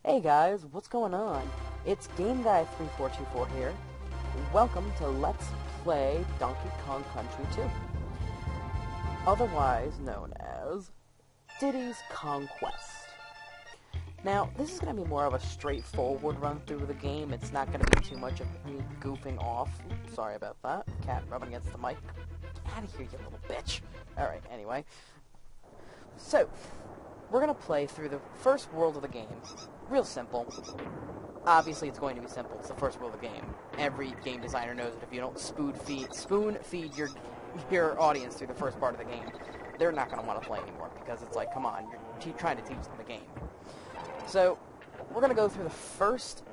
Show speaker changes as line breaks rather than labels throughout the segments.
Hey guys, what's going on? It's GameGuy3424 here. Welcome to Let's Play Donkey Kong Country 2. Otherwise known as Diddy's Conquest. Now, this is going to be more of a straightforward run through the game. It's not going to be too much of me goofing off. Sorry about that. Cat rubbing against the mic. Get out of here, you little bitch. Alright, anyway. So, we're going to play through the first world of the game. Real simple. Obviously, it's going to be simple. It's the first world of the game. Every game designer knows that if you don't spoon feed your audience through the first part of the game, they're not going to want to play anymore, because it's like, come on, you're trying to teach them the game. So, we're going to go through the first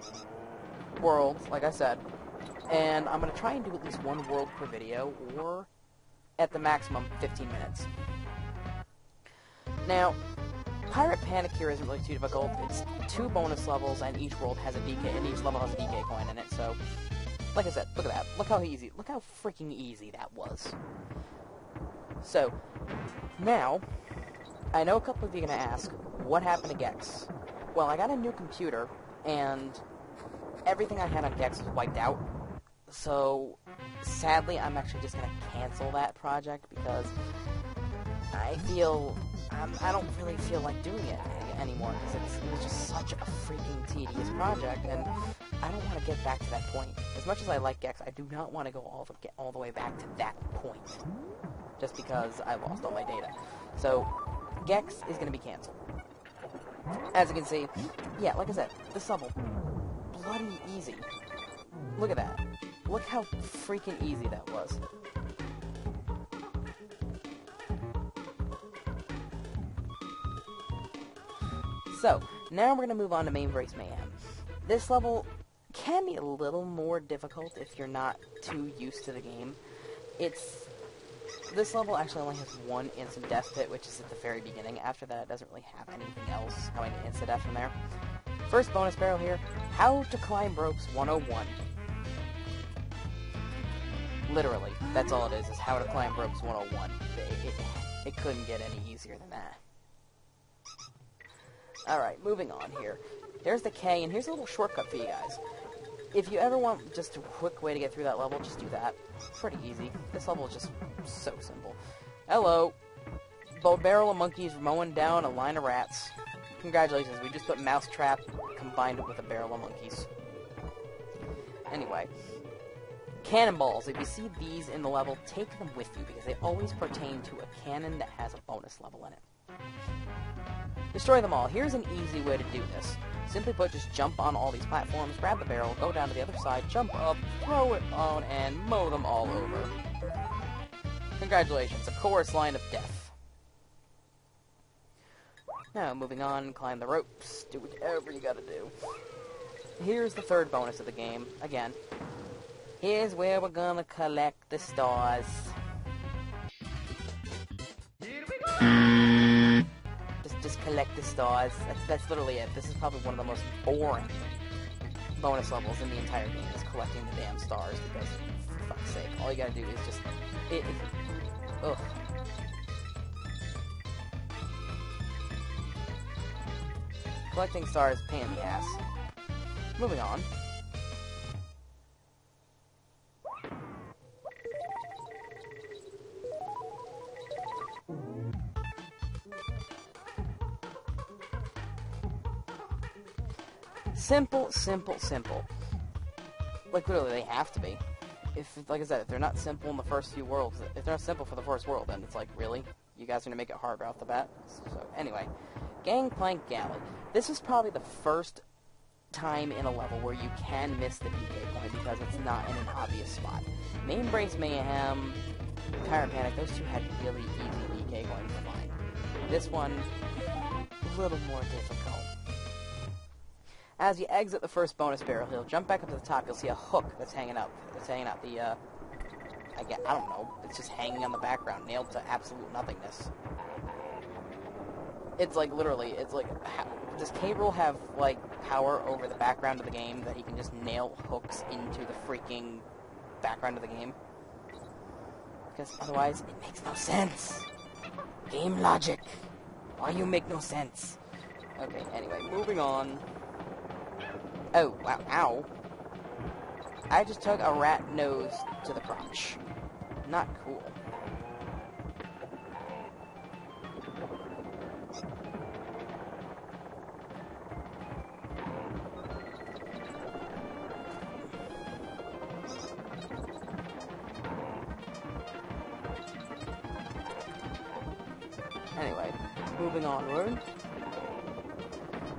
world, like I said, and I'm going to try and do at least one world per video, or at the maximum 15 minutes. Now, Pirate Panic here isn't really too difficult. It's 2 bonus levels, and each world has a DK, and each level has a DK coin in it, so, like I said, look at that. Look how freaking easy that was. So, now, I know a couple of you are going to ask, what happened to Gex? Well, I got a new computer, and everything I had on Gex was wiped out, so, sadly, I'm actually just going to cancel that project, because I don't really feel like doing it anymore, because it was just such a freaking tedious project, and I don't want to get back to that point. As much as I like Gex, I do not want to go all the way back to that point, just because I lost all my data. So, Gex is going to be canceled. As you can see, yeah, like I said, this level, bloody easy. Look at that. Look how freaking easy that was. So, now we're going to move on to Main Brace Mayhem. This level can be a little more difficult if you're not too used to the game. This level actually only has one instant death pit, which is at the very beginning. After that, it doesn't really have anything else going to instant death from there. First bonus barrel here, How to Climb Ropes 101. Literally, that's all it is How to Climb Ropes 101. It couldn't get any easier than that. Alright, moving on here. There's the K, and here's a little shortcut for you guys. If you ever want just a quick way to get through that level, just do that. Pretty easy. This level is just so simple. Hello. Barrel of monkeys mowing down a line of rats. Congratulations, we just put Mousetrap, combined it with a barrel of monkeys. Anyway. Cannonballs. If you see these in the level, take them with you, because they always pertain to a cannon that has a bonus level in it. Destroy them all. Here's an easy way to do this. Simply put, just jump on all these platforms, grab the barrel, go down to the other side, jump up, throw it on, and mow them all over. Congratulations, a chorus line of death. Now, moving on, climb the ropes, do whatever you gotta do. Here's the third bonus of the game. Again, here's where we're gonna collect the stars. Just collect the stars. That's literally it. This is probably one of the most boring bonus levels in the entire game, is collecting the damn stars, because, for fuck's sake, all you gotta do is just... ugh. Collecting stars, pain in the ass. Moving on. Simple, simple, simple. Like, literally, they have to be. Like I said, if they're not simple in the first few worlds, if they're not simple for the first world, then it's like, really? You guys are gonna make it harder off the bat? So, anyway. Gangplank Galleon. This is probably the first time in a level where you can miss the DK coin, because it's not in an obvious spot. Main Brace Mayhem, Pirate Panic, those two had really easy DK coins to find. This one, a little more difficult. As you exit the first bonus barrel, you'll jump back up to the top. You'll see a hook that's hanging out. The, I don't know. It's just hanging on the background, nailed to absolute nothingness. It's like, literally, it's like, does K-Rool have, like, power over the background of the game that he can just nail hooks into the freaking background of the game? Because otherwise, it makes no sense. Game logic. Why you make no sense? Okay, anyway, moving on. Oh, wow, ow. I just took a rat nose to the crotch. Not cool. Anyway, moving onward.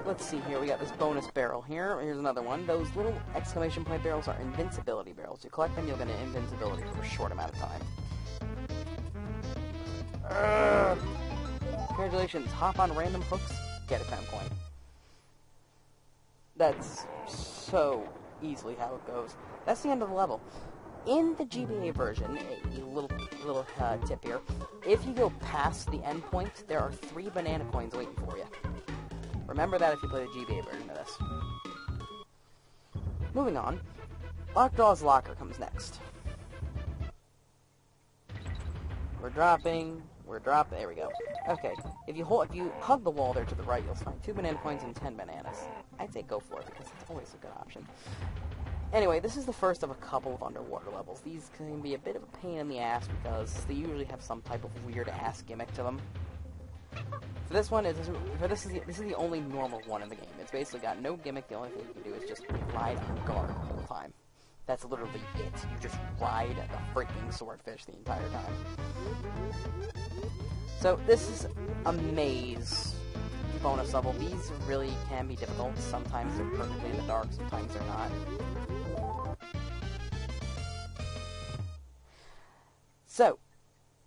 Let's see here, we got this bonus barrel here. Here's another one. Those little exclamation point barrels are invincibility barrels. You collect them, you'll get an invincibility for a short amount of time. Congratulations, hop on random hooks, get a crown coin. That's so easily how it goes. That's the end of the level. In the GBA version, a little tip here, if you go past the end point, there are 3 banana coins waiting for you. Remember that if you play the GBA version of this. Moving on, Lockjaw's Locker comes next. We're dropping, there we go. Okay, if you hug the wall there to the right, you'll find 2 banana coins and 10 bananas. I'd say go for it, because it's always a good option. Anyway, this is the first of a couple of underwater levels. These can be a bit of a pain in the ass, because they usually have some type of weird-ass gimmick to them. For this one, this is the only normal one in the game. It's basically got no gimmick. The only thing you can do is just ride on guard the whole time. That's literally it. You just ride the freaking swordfish the entire time. So this is a maze bonus level. These really can be difficult. Sometimes they're perfectly in the dark. Sometimes they're not. So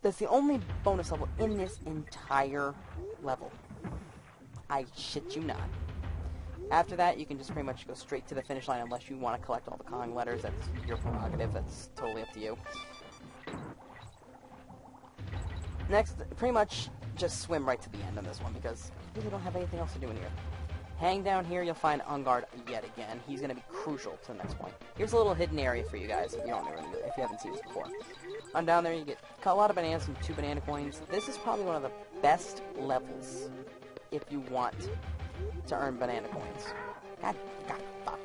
that's the only bonus level in this entire level. I shit you not. After that, you can just pretty much go straight to the finish line unless you want to collect all the Kong letters. That's your prerogative. That's totally up to you. Next, pretty much just swim right to the end on this one because you really don't have anything else to do in here. Hang down here, you'll find Ungard yet again. He's going to be crucial to the next point. Here's a little hidden area for you guys if you don't know, if you haven't seen this before. On down there, you get a lot of bananas and 2 banana coins. This is probably one of the best levels if you want to earn banana coins. God, fuck.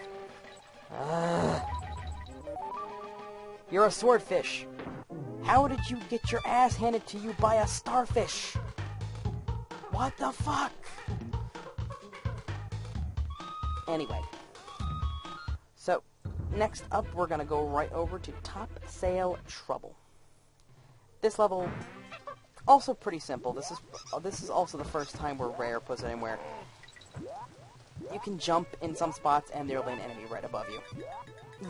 You're a swordfish. How did you get your ass handed to you by a starfish? What the fuck? Anyway. So, next up, we're gonna go right over to Topsail Trouble. This level, also pretty simple. This is also the first time where Rare puts it in where you can jump in some spots and there'll be an enemy right above you.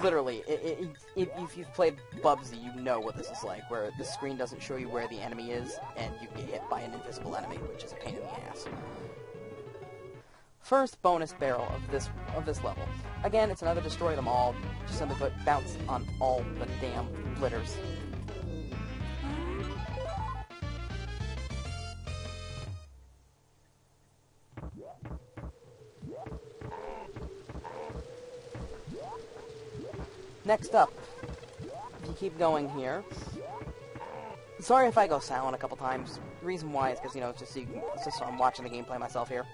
Literally, if you've played Bubsy, you know what this is like, where the screen doesn't show you where the enemy is, and you get hit by an invisible enemy, which is a pain in the ass. First bonus barrel of this level. Again, it's another destroy them all. Just simply put, bounce on all the damn glitters. Next up, if you keep going here, sorry if I go silent a couple times. The reason why is because, you know, it's just so I'm watching the gameplay myself here.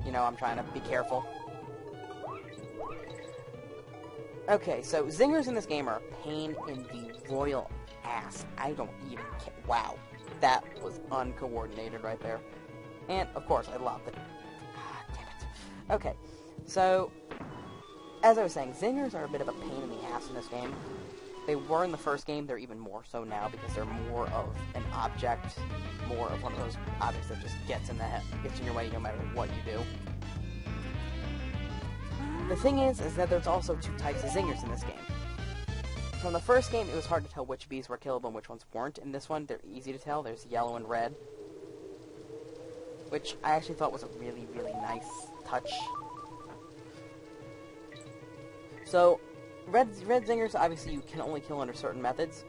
You know, I'm trying to be careful. Okay, so zingers in this game are a pain in the royal ass. I don't even care. Wow, that was uncoordinated right there. And, of course, I lobbed it. God damn it. Okay, so as I was saying, zingers are a bit of a pain in the ass in this game. They were in the first game, they're even more so now because they're more of an object, more of one of those objects that just gets in your way no matter what you do. The thing is that there's also 2 types of zingers in this game. From the first game, it was hard to tell which bees were killable and which ones weren't. In this one, they're easy to tell. There's yellow and red, which I actually thought was a really, really nice touch. So, red zingers, obviously, you can only kill under certain methods.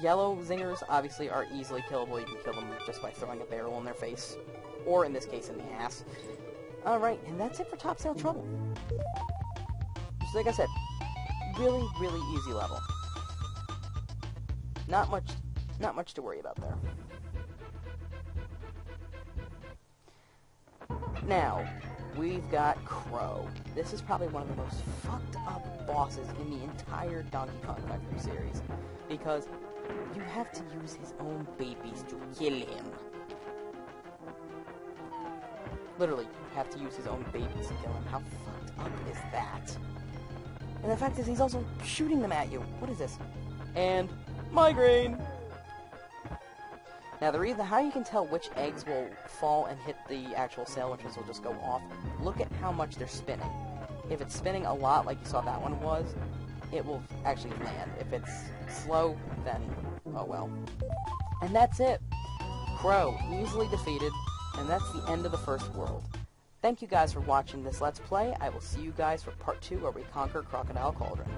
Yellow zingers, obviously, are easily killable. You can kill them just by throwing a barrel in their face. Or, in this case, in the ass. Alright, and that's it for Topsail Trouble. Just like I said, really, really easy level. Not much to worry about there. Now, we've got Crow. This is probably one of the most fucked up bosses in the entire Donkey Kong Country series, because you have to use his own babies to kill him. Literally, you have to use his own babies to kill him. How fucked up is that? And the fact is, he's also shooting them at you. What is this? And migraine! Now, the reason how you can tell which eggs will fall and hit the actual sail, which will just go off, look at how much they're spinning. If it's spinning a lot, like you saw that one was, it will actually land. If it's slow, then oh well. And that's it. Crow, easily defeated, and that's the end of the first world. Thank you guys for watching this Let's Play. I will see you guys for part 2 where we conquer Crocodile Cauldron.